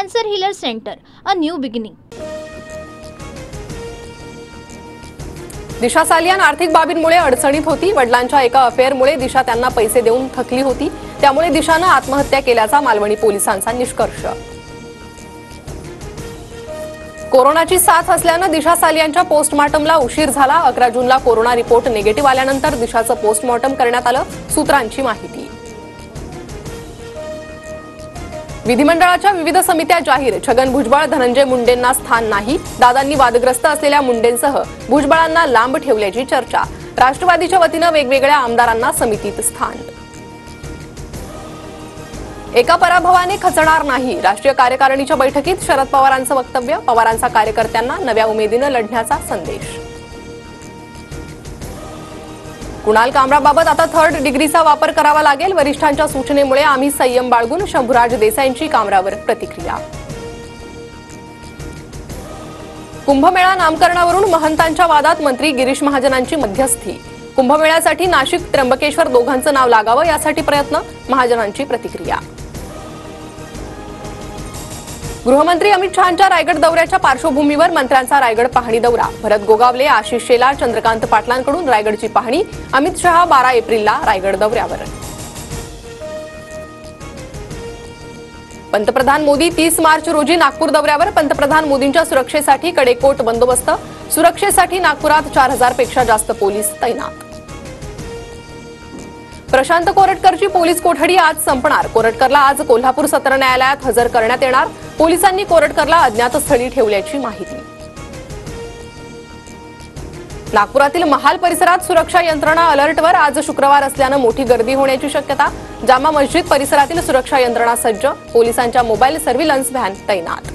Cancer Healer Center, a new beginning. दिशा सालियान आर्थिक बाबींमुळे अडचणीत होती। वडिलांच्या एका अफेअरमुळे दिशा त्यांना पैसे देऊन थकली होती, त्यामुळे दिशाने आत्महत्या केल्याचा मालवणी पोलिसांचा निष्कर्ष। कोरोनाची साथ असल्याने दिशा सालियानच्या पोस्टमॉर्टमला उशीर झाला। 11 जूनला कोरोना रिपोर्ट निगेटिव्ह आल्यानंतर दिशाचं पोस्टमॉर्टम करण्यात आलं, सूत्रांची माहिती। विधिमंडळाच्या विविध समित्या जाहीर। छगन भुजबळ धनंजय मुंडेंना स्थान नाही। दादांनी वादग्रस्त असलेल्या मुंडेंसह भुजबळांना लांब ठेवल्याची चर्चा। राष्ट्रवादीच्या वतीने वेगवेगळ्या आमदारांना समितीत स्थान। एका पराभवाने खचणार नाही। राष्ट्रीय कार्यकारिणीच्या बैठकीत शरद पवारांचं वक्तव्य। पवारांचा कार्यकर्त्यांना नव्या उमेदीने लढण्याचा संदेश। कुणाल कामराबाबत आता 3rd डिग्रीचा वापर करावा लागेल। वरिष्ठांच्या सूचनेमुळे आम्ही संयम बाळगून। शंभूराज देसाईंची कामरावर प्रतिक्रिया। कुंभमेळा नामकरणावरून महंतांच्या वादात मंत्री गिरीश महाजनांची मध्यस्थी। कुंभमेळ्यासाठी नाशिक त्र्यंबकेश्वर दोघांचं नाव लागावं यासाठी प्रयत्न। महाजनांची प्रतिक्रिया। गृहमंत्री अमित शहांच्या रायगड दौऱ्याच्या पार्श्वभूमीवर मंत्र्यांचा रायगड पाहणी दौरा। भरत गोगावले, आशिष शेलार, चंद्रकांत पाटलांकडून रायगडची पाहणी। अमित शहा 12 एप्रिलला रायगड दौऱ्यावर। पंतप्रधान मोदी 30 मार्च रोजी नागपूर दौऱ्यावर। पंतप्रधान मोदींच्या सुरक्षेसाठी कडेकोट बंदोबस्त। सुरक्षेसाठी नागपुरात 4000 पेक्षा जास्त पोलीस तैनात। प्रशांत कोरटकरची पोलीस कोठडी आज संपणार। कोरटकरला आज कोल्हापूर सत्र न्यायालयात हजर करण्यात येणार। पोलिसांनी कोरटकरला अज्ञात स्थळी ठेवल्याची माहिती। नागपुरातील महाल परिसरात सुरक्षा यंत्रणा अलर्टवर। आज शुक्रवार असल्याने मोठी गर्दी होण्याची शक्यता। जामा मस्जिद परिसरातील सुरक्षा यंत्रणा सज्ज। पोलिसांच्या मोबाईल सर्व्हिलन्स व्हॅन तैनात।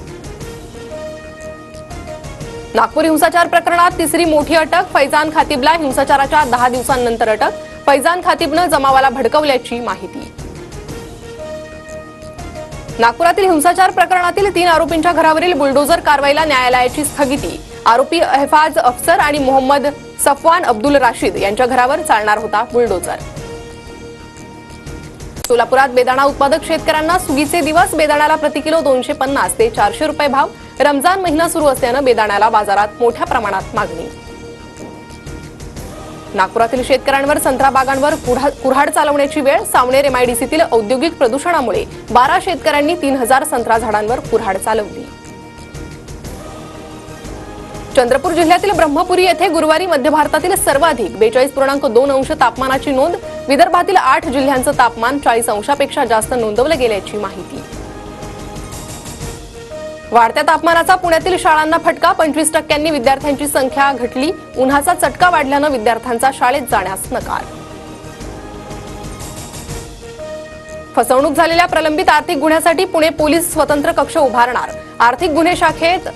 नागपूर हिंसाचार प्रकरणात तिसरी मोठी अटक। फैजान खातीबला हिंसाचाराच्या 10 दिवसांनंतर अटक। फैजान खातीबने जमावाला भडकवल्याची माहिती। नागपुरातील हिंसाचार प्रकरणातील 3 आरोपींच्या घरावरील बुलडोझर कारवाईला न्यायालयाची स्थगिती। आरोपी एहफाज अफसर आणि मोहम्मद सफवान अब्दुल राशीद यांच्या घरावर चालणार होता बुलडोझर। सोलापुरात बेदाणा उत्पादक शेतकऱ्यांना सुगीचे दिवस। बेदाण्याला प्रति किलो 250 ते 400 रुपये भाव। रमजान महिना सुरू असल्याने बेदाण्याला बाजारात मोठ्या प्रमाणात मागणी। नागपुरातील शेतकऱ्यांवर संत्रा बागांवर कुऱ्हाड चालवण्याची वेळ। सावनेर एमआयडीसीतील औद्योगिक प्रदूषणामुळे 12 शेतकऱ्यांनी 3000 संत्रा झाडांवर कुऱ्हाड चालवली। चंद्रपूर जिल्ह्यातील ब्रह्मपुरी येथे गुरुवारी मध्य भारतातील सर्वाधिक 42.2 अंश तापमानाची नोंद। विदर्भातील 8 जिल्ह्यांचं तापमान 40 अंशापेक्षा जास्त नोंदवलं गेल्याची माहिती। वाढत्या तापमानाचा पुण्यातील शाळांना फटका। 25% विद्यार्थ्यांची संख्या घटली। उन्हाचा चटका वाढल्याने विद्यार्थ्यांचा शाळेत जाण्यास नकार। फसवणूक झालेल्या प्रलंबित आर्थिक गुन्ह्यासाठी पुणे पोलीस स्वतंत्र कक्ष उभारणार। आर्थिक गुन्हे शाखेत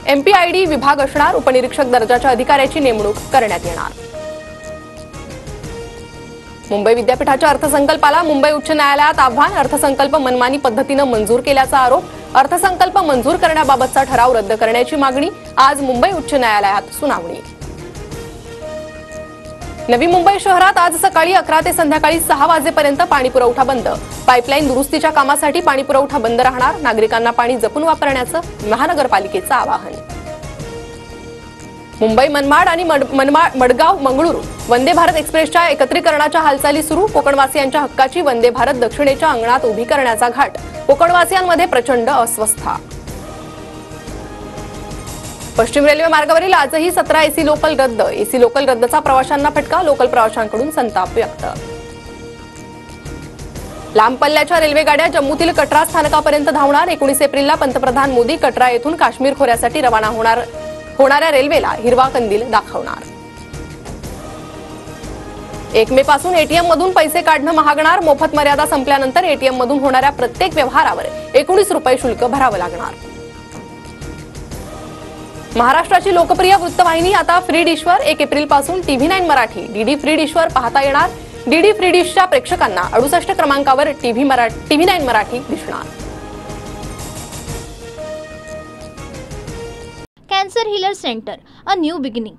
एमपीआयडी विभाग असणार। उपनिरीक्षक दर्जाच्या अधिकाऱ्याची नेमणूक करण्यात येणार। मुंबई विद्यापीठाच्या अर्थसंकल्पाला मुंबई उच्च न्यायालयात आव्हान। अर्थसंकल्प मनमानी पद्धतीने मंजूर केल्याचा आरोप। अर्थसंकल्प मंजूर करण्याबाबतचा ठराव रद्द करण्याची मागणी। आज मुंबई उच्च न्यायालयात सुनावणी। नवी मुंबई शहरात आज सकाळी 11 ते संध्याकाळी 6 वाजेपर्यंत पाणीपुरवठा बंद। पाईपलाईन दुरुस्तीच्या कामासाठी पाणीपुरवठा बंद राहणार। नागरिकांना पाणी जपून वापरण्याचं महानगरपालिकेचं आवाहन। मुंबई मनमाड आणि मडगाव मंगळूरू वंदे भारत एक्सप्रेसच्या एकत्रीकरणाच्या हालचाली सुरू। कोकणवासियांच्या हक्काची वंदे भारत दक्षिणेच्या अंगणात उभी करण्याचा घाट। कोकणवासियांमध्ये प्रचंड अस्वस्थता। पश्चिम रेल्वे मार्गावरील आजही 17 एसी लोकल रद्द। एसी लोकल रद्दचा प्रवाशांना फटका। लोकल प्रवाशांकडून संताप व्यक्त। लांब पल्ल्याच्या रेल्वेगाड्या जम्मूतील कटरा स्थानकापर्यंत धावणार। 19 एप्रिलला पंतप्रधान मोदी कटरा येथून काश्मीर खोऱ्यासाठी रवाना होणाऱ्या रेल्वेला हिरवा कंदील दाखवणार। 1 मे पासून एटीएम मधून पैसे काढणं महागणार। मोफत मर्यादा संपल्यानंतर एटीएम मधून होणाऱ्या प्रत्येक व्यवहारावर 19 रुपये शुल्क भरावं लागणार। महाराष्ट्राची लोकप्रिय वृत्तवाहिनी आता फ्री डिशवर। 1 एप्रिल पासून TV9 मराठी डीडी फ्री डिशवर पाहता येणार। डीडी फ्री डिशच्या प्रेक्षकांना 68 क्रमांकावर TV9 मराठी दिसणार। Cancer Healer Center, a new beginning.